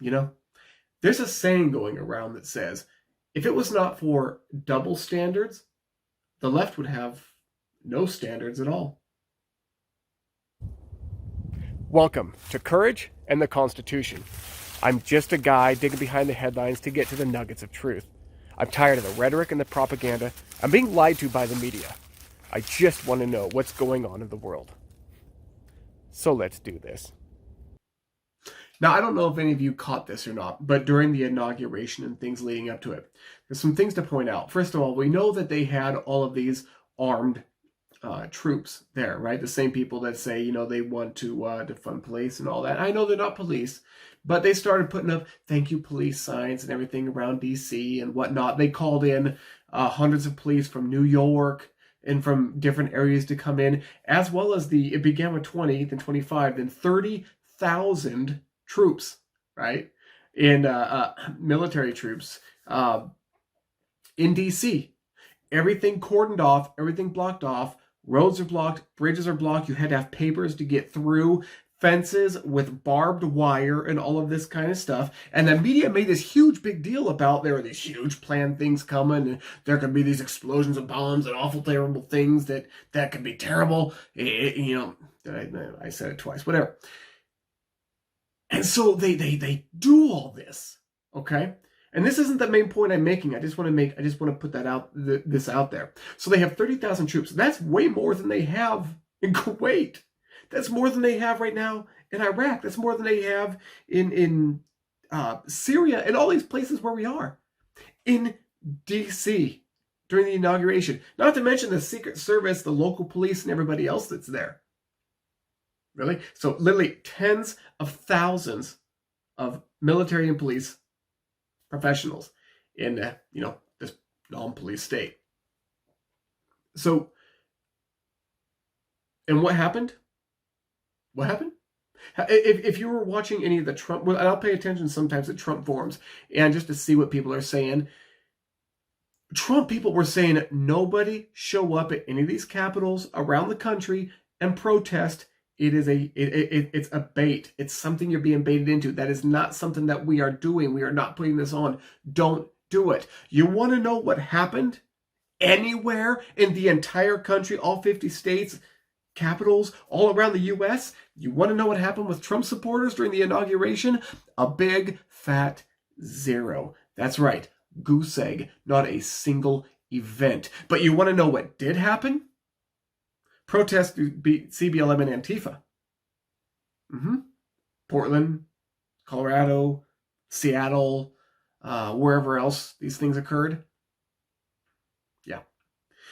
You know, there's a saying going around that says, if it was not for double standards, the left would have no standards at all. Welcome to Courage and the Constitution. I'm just a guy digging behind the headlines to get to the nuggets of truth. I'm tired of the rhetoric and the propaganda. I'm being lied to by the media. I just want to know what's going on in the world. So let's do this. Now, I don't know if any of you caught this or not, but during the inauguration and things leading up to it, there's some things to point out. First of all, we know that they had all of these armed troops there, right? The same people that say, you know, they want to defund police and all that. I know they're not police, but they started putting up thank you police signs and everything around DC and whatnot. They called in hundreds of police from New York and from different areas to come in, as well as it began with 20, then 25, then 30,000 troops, right? And military troops in DC. Everything cordoned off, everything blocked off, roads are blocked, bridges are blocked, you had to have papers to get through, fences with barbed wire and all of this kind of stuff. And the media made this huge big deal about there are these huge planned things coming and there could be these explosions of bombs and awful terrible things that could be terrible. You know, I said it twice, whatever. And so they do all this, okay? And this isn't the main point I'm making. I just want to put that out, this out there. So they have 30,000 troops. That's way more than they have in Kuwait. That's more than they have right now in Iraq. That's more than they have in Syria and all these places where we are. In DC during the inauguration. Not to mention the Secret Service, the local police, and everybody else that's there. Really? So literally tens of thousands of military and police professionals in, this non-police state. So, and what happened? What happened? If you were watching any of the Trump, well, I'll pay attention sometimes to Trump forums and just to see what people are saying. Trump people were saying nobody show up at any of these capitals around the country and protest. It's a bait. It's something you're being baited into. That is not something that we are doing. We are not putting this on. Don't do it. You want to know what happened anywhere in the entire country, all 50 states, capitals, all around the U.S.? You want to know what happened with Trump supporters during the inauguration? A big fat zero. That's right. Goose egg. Not a single event. But you want to know what did happen? Protests beat CBLM and Antifa. Portland, Colorado, Seattle, wherever else these things occurred. Yeah.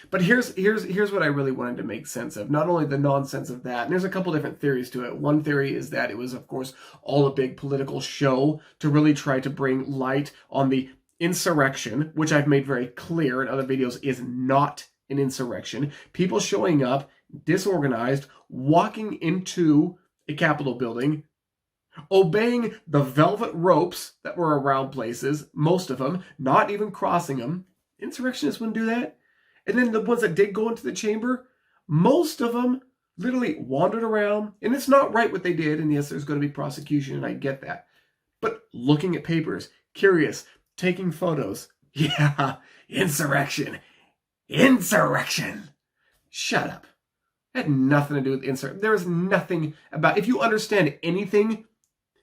But here's what I really wanted to make sense of. Not only the nonsense of that, and there's a couple different theories to it. One theory is that it was, of course, all a big political show to really try to bring light on the insurrection, which I've made very clear in other videos is not an insurrection. People showing up disorganized, walking into a Capitol building, obeying the velvet ropes that were around places, most of them, not even crossing them. Insurrectionists wouldn't do that. And then the ones that did go into the chamber, most of them literally wandered around. And it's not right what they did. And yes, there's going to be prosecution, and I get that. But looking at papers, curious, taking photos. Yeah, insurrection. Insurrection. Shut up. It had nothing to do with insurrection. There is nothing about, if you understand anything,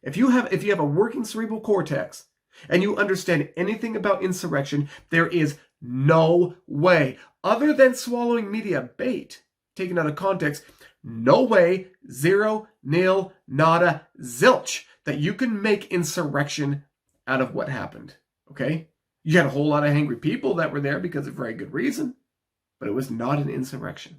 if you have a working cerebral cortex and you understand anything about insurrection, there is no way, other than swallowing media bait, taken out of context, no way, zero, nil, nada, zilch, that you can make insurrection out of what happened. Okay? You had a whole lot of angry people that were there because of very good reason, but it was not an insurrection.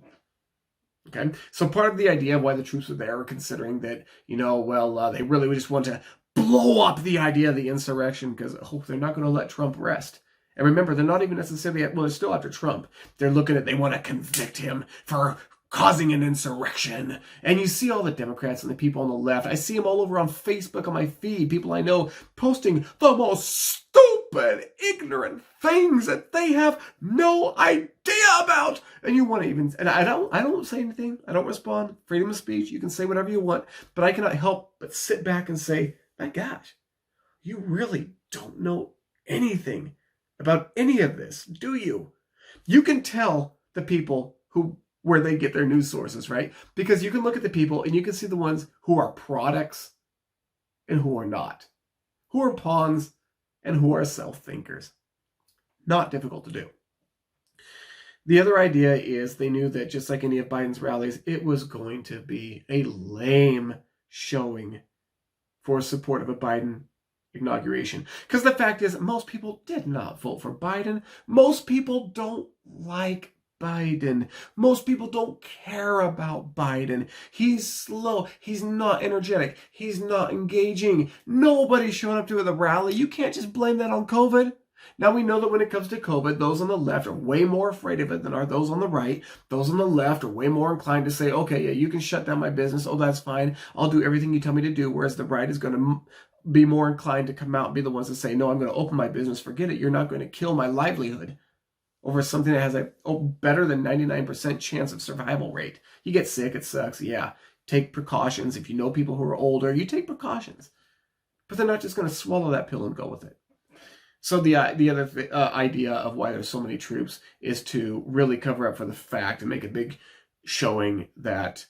Okay, so part of the idea of why the troops were there were considering that, they really would just want to blow up the idea of the insurrection because, they're not going to let Trump rest. And remember, they're not even necessarily, they're still after Trump. They're looking at, they want to convict him for causing an insurrection. And you see all the Democrats and the people on the left. I see them all over on Facebook, on my feed, people I know posting the most stupid, ignorant things that they have no idea about. And you want to even, and I don't say anything. I don't respond. Freedom of speech. You can say whatever you want, but I cannot help but sit back and say, my gosh, you really don't know anything about any of this, do you? You can tell the people where they get their news sources, right? Because you can look at the people and you can see the ones who are products and who are not, who are pawns and who are self-thinkers. Not difficult to do. The other idea is they knew that just like any of Biden's rallies, it was going to be a lame showing for support of a Biden inauguration. Because the fact is, most people did not vote for Biden. Most people don't like Biden. Most people don't care about Biden. He's slow. He's not energetic. He's not engaging. Nobody showed up to the rally. You can't just blame that on COVID. Now we know that when it comes to COVID, those on the left are way more afraid of it than are those on the right. Those on the left are way more inclined to say, okay, yeah, you can shut down my business. Oh, that's fine. I'll do everything you tell me to do. Whereas the right is going to be more inclined to come out and be the ones that say, no, I'm going to open my business. Forget it. You're not going to kill my livelihood over something that has a better than 99% chance of survival rate. You get sick, it sucks. Yeah, take precautions. If you know people who are older, you take precautions. But they're not just going to swallow that pill and go with it. So the other idea of why there's so many troops is to really cover up for the fact and make a big showing that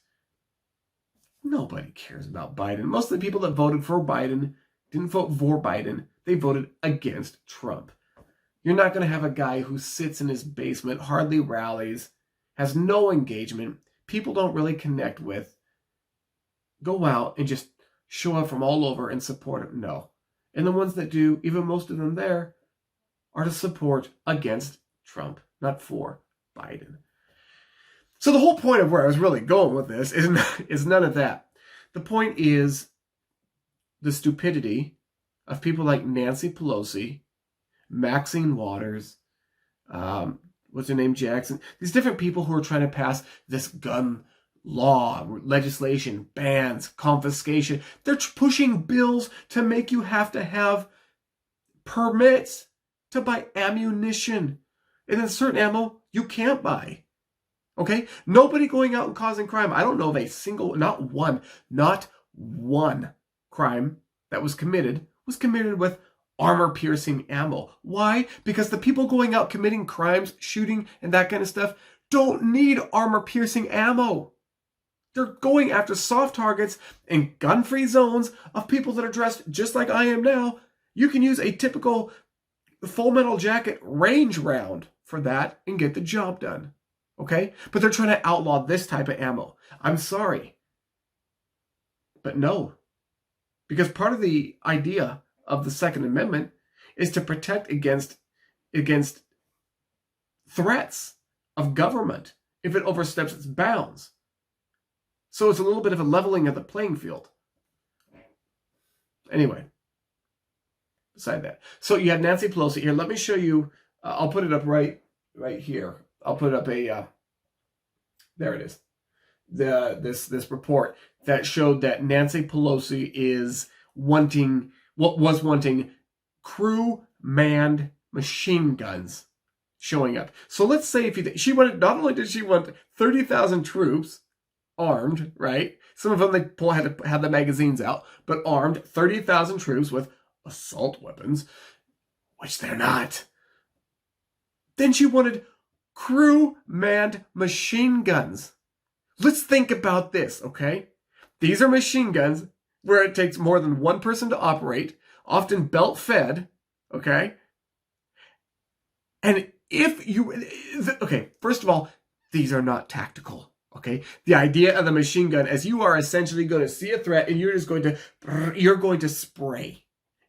nobody cares about Biden. Most of the people that voted for Biden didn't vote for Biden. They voted against Trump. You're not going to have a guy who sits in his basement, hardly rallies, has no engagement, people don't really connect with, go out and just show up from all over and support him. No. And the ones that do, even most of them there, are to support against Trump, not for Biden. So the whole point of where I was really going with this is none of that. The point is the stupidity of people like Nancy Pelosi, Maxine Waters, what's her name, Jackson, these different people who are trying to pass this gun law, legislation, bans, confiscation. They're pushing bills to make you have to have permits to buy ammunition. And then certain ammo you can't buy. Okay? Nobody going out and causing crime. I don't know of a single, not one crime that was committed with armor-piercing ammo. Why? Because the people going out committing crimes, shooting, and that kind of stuff don't need armor-piercing ammo. They're going after soft targets and gun-free zones of people that are dressed just like I am now. You can use a typical Full Metal Jacket range round for that and get the job done. Okay? But they're trying to outlaw this type of ammo. I'm sorry. But no. Because part of the idea of the Second Amendment is to protect against threats of government if it oversteps its bounds. So it's a little bit of a leveling of the playing field. Anyway, beside that. So you had Nancy Pelosi here. Let me show you. I'll put it up right here. I'll put up a, there it is. This report that showed that Nancy Pelosi was wanting crew-manned machine guns showing up. So let's say she wanted, not only did she want 30,000 troops, armed, right? Some of them had to have the magazines out, but armed, 30,000 troops with assault weapons, which they're not. Then she wanted crew-manned machine guns. Let's think about this, okay? These are machine guns where it takes more than one person to operate, often belt-fed, okay? And first of all, these are not tactical. Okay, the idea of the machine gun is you are essentially going to see a threat and you're going to spray.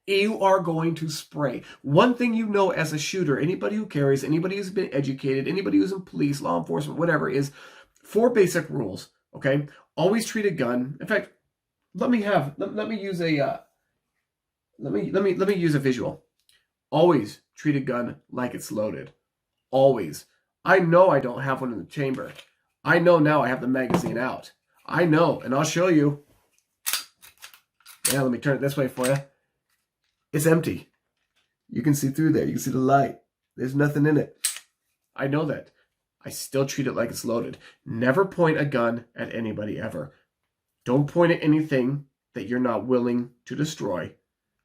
You are going to spray. One thing you know as a shooter, anybody who carries, anybody who's been educated, anybody who's in police, law enforcement, whatever, is 4 basic rules. Okay, always treat a gun. In fact, let me use a visual. Always treat a gun like it's loaded. Always. I know I don't have one in the chamber. I know now I have the magazine out. I know, and I'll show you. Yeah, let me turn it this way for you. It's empty. You can see through there. You can see the light. There's nothing in it. I know that. I still treat it like it's loaded. Never point a gun at anybody ever. Don't point at anything that you're not willing to destroy.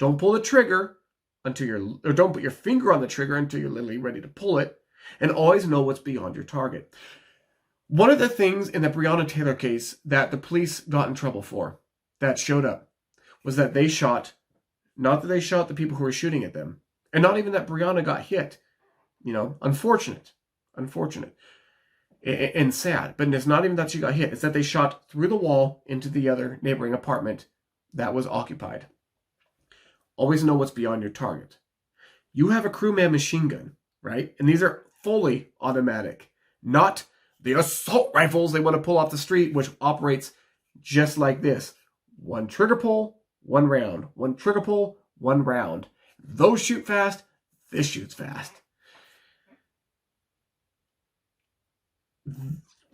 Don't pull the trigger or don't put your finger on the trigger until you're literally ready to pull it. And always know what's beyond your target. One of the things in the Breonna Taylor case that the police got in trouble for, that showed up, was that they shot, not that they shot the people who were shooting at them, and not even that Breonna got hit. Unfortunate, and sad. But it's not even that she got hit. It's that they shot through the wall into the other neighboring apartment that was occupied. Always know what's beyond your target. You have a crewman machine gun, right? And these are fully automatic, not the assault rifles they want to pull off the street, which operates just like this. One trigger pull, one round. One trigger pull, one round. Those shoot fast. This shoots fast.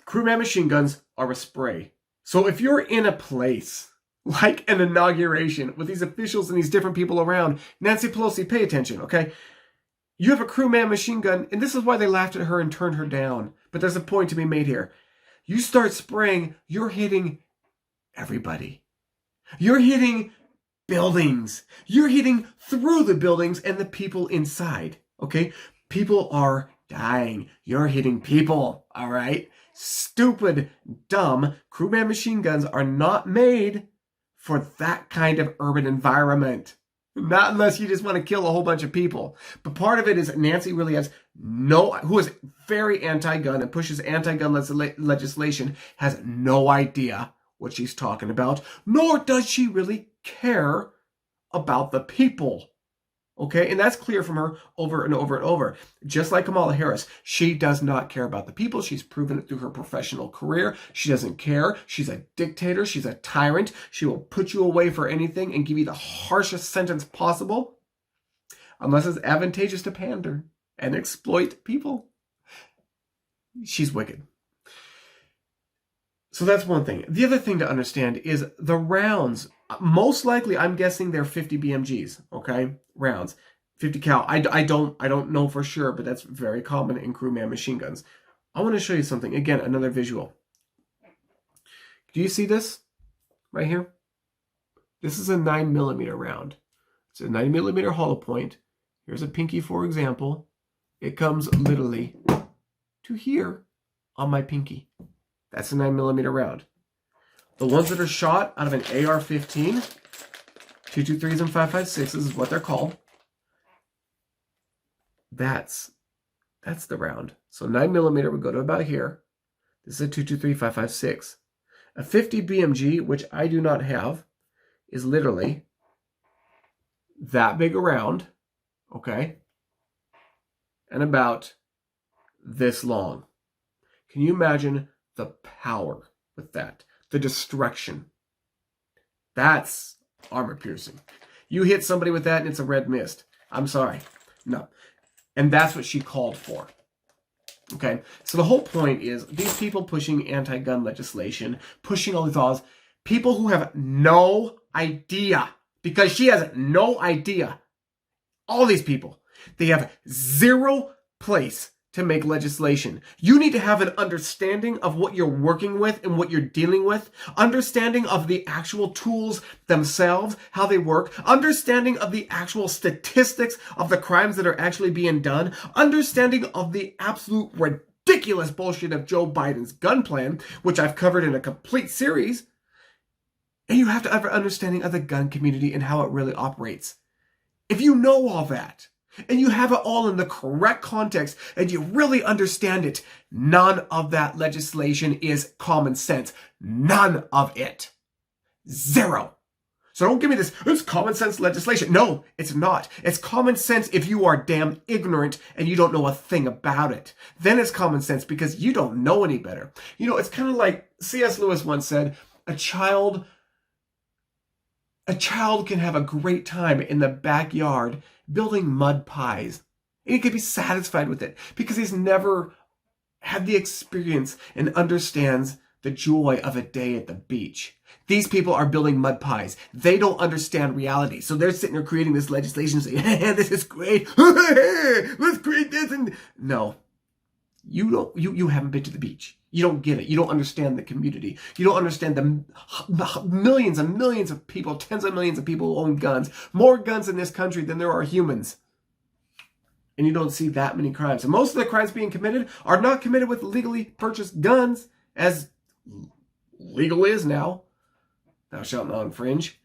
Crewman machine guns are a spray. So if you're in a place like an inauguration with these officials and these different people around, Nancy Pelosi, pay attention, okay? You have a crewman machine gun, and this is why they laughed at her and turned her down. But there's a point to be made here. You start spraying, you're hitting everybody. You're hitting buildings. You're hitting through the buildings and the people inside, okay? People are dying. You're hitting people, all right? Stupid, dumb crewman machine guns are not made for that kind of urban environment. Not unless you just want to kill a whole bunch of people. But part of it is Nancy really has who is very anti-gun and pushes anti-gun legislation, has no idea what she's talking about, nor does she really care about the people. Okay, and that's clear from her over and over and over. Just like Kamala Harris, she does not care about the people. She's proven it through her professional career. She doesn't care. She's a dictator. She's a tyrant. She will put you away for anything and give you the harshest sentence possible, unless it's advantageous to pander and exploit people. She's wicked. So that's one thing. The other thing to understand is the rounds. Most likely, I'm guessing they're 50 BMGs, okay? Rounds. 50 cal. I don't know for sure, but that's very common in crewman machine guns. I want to show you something. Again, another visual. Do you see this right here? This is a 9mm round. It's a 9mm hollow point. Here's a pinky, for example. It comes literally to here on my pinky. That's a 9mm round. The ones that are shot out of an AR-15, 223s and 5.56s is what they're called. That's the round. So 9mm would go to about here. This is a 223, 5.56. A 50 BMG, which I do not have, is literally that big around, okay, and about this long. Can you imagine the power with that? The destruction. That's armor piercing. You hit somebody with that and it's a red mist. I'm sorry. No. And that's what she called for. Okay? So the whole point is these people pushing anti-gun legislation, pushing all these laws, people who have no idea, because she has no idea. All these people, they have zero place to make legislation. You need to have an understanding of what you're working with and what you're dealing with, understanding of the actual tools themselves, how they work, understanding of the actual statistics of the crimes that are actually being done, understanding of the absolute ridiculous bullshit of Joe Biden's gun plan, which I've covered in a complete series, and you have to have an understanding of the gun community and how it really operates. If you know all that, and you have it all in the correct context, and you really understand it, none of that legislation is common sense. None of it. Zero. So don't give me this, it's common sense legislation. No, it's not. It's common sense if you are damn ignorant and you don't know a thing about it. Then it's common sense because you don't know any better. You know, it's kind of like C.S. Lewis once said, a child can have a great time in the backyard building mud pies. And he could be satisfied with it because he's never had the experience and understands the joy of a day at the beach. These people are building mud pies. They don't understand reality. So they're sitting there creating this legislation saying, hey, this is great. Let's create this. And no, you haven't been to the beach. You don't get it. You don't understand the community. You don't understand the millions and millions of people, tens of millions of people who own guns. More guns in this country than there are humans. And you don't see that many crimes. And most of the crimes being committed are not committed with legally purchased guns, as legal is now. Thou shalt not infringe.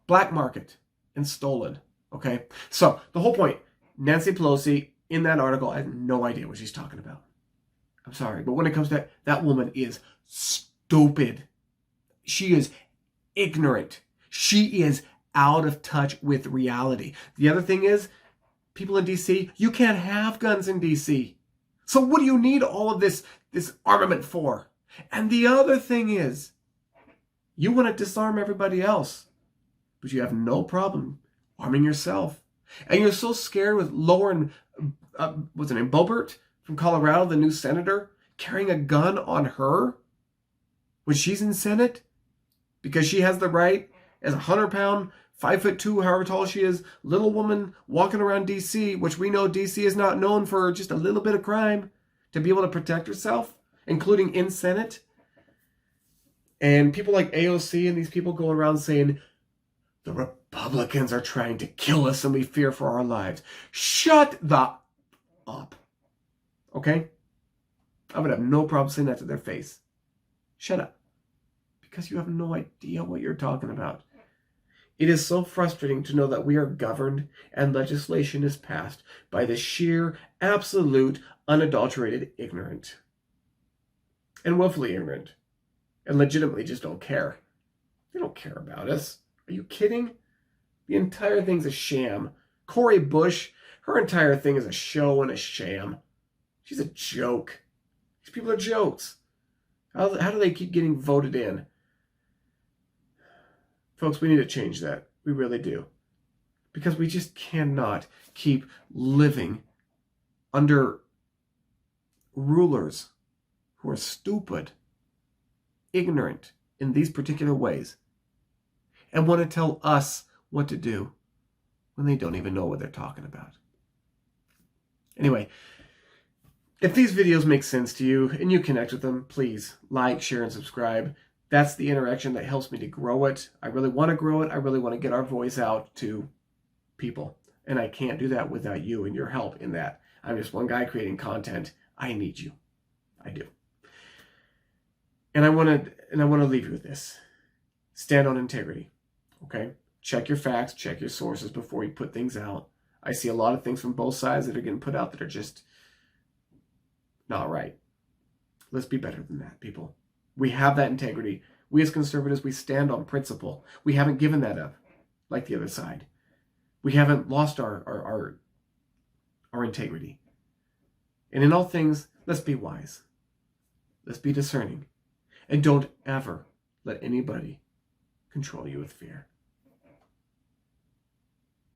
Black market and stolen. Okay? So, the whole point, Nancy Pelosi, in that article, I have no idea what she's talking about. I'm sorry, but when it comes to that woman is stupid. She is ignorant. She is out of touch with reality. The other thing is, people in DC, you can't have guns in DC. So what do you need all of this armament for? And the other thing is, you want to disarm everybody else, but you have no problem arming yourself. And you're so scared with Lauren, what's her name, Boebert from Colorado, the new senator, carrying a gun on her when she's in Senate because she has the right as a 100-pound, 5'2", however tall she is, little woman walking around DC, which we know DC is not known for just a little bit of crime, to be able to protect herself, including in Senate. And people like AOC and these people going around saying, the Republicans are trying to kill us and we fear for our lives. Shut the up. Okay? I would have no problem saying that to their face. Shut up. Because you have no idea what you're talking about. It is so frustrating to know that we are governed and legislation is passed by the sheer, absolute, unadulterated ignorant. And willfully ignorant. And legitimately just don't care. They don't care about us. Are you kidding? The entire thing's a sham. Cori Bush, her entire thing is a show and a sham. She's a joke. These people are jokes. How do they keep getting voted in? Folks, we need to change that. We really do. Because we just cannot keep living under rulers who are stupid, ignorant in these particular ways, and want to tell us what to do when they don't even know what they're talking about. Anyway, if these videos make sense to you and you connect with them, please like, share, and subscribe. That's the interaction that helps me to grow it. I really want to grow it. I really want to get our voice out to people. And I can't do that without you and your help in that. I'm just one guy creating content. I need you. I do. And I want to leave you with this. Stand on integrity. Okay? Check your facts, check your sources before you put things out. I see a lot of things from both sides that are getting put out that are just not right. Let's be better than that, people. We have that integrity. We as conservatives, we stand on principle. We haven't given that up like the other side. We haven't lost our integrity. And in all things, let's be wise. Let's be discerning. And don't ever let anybody control you with fear.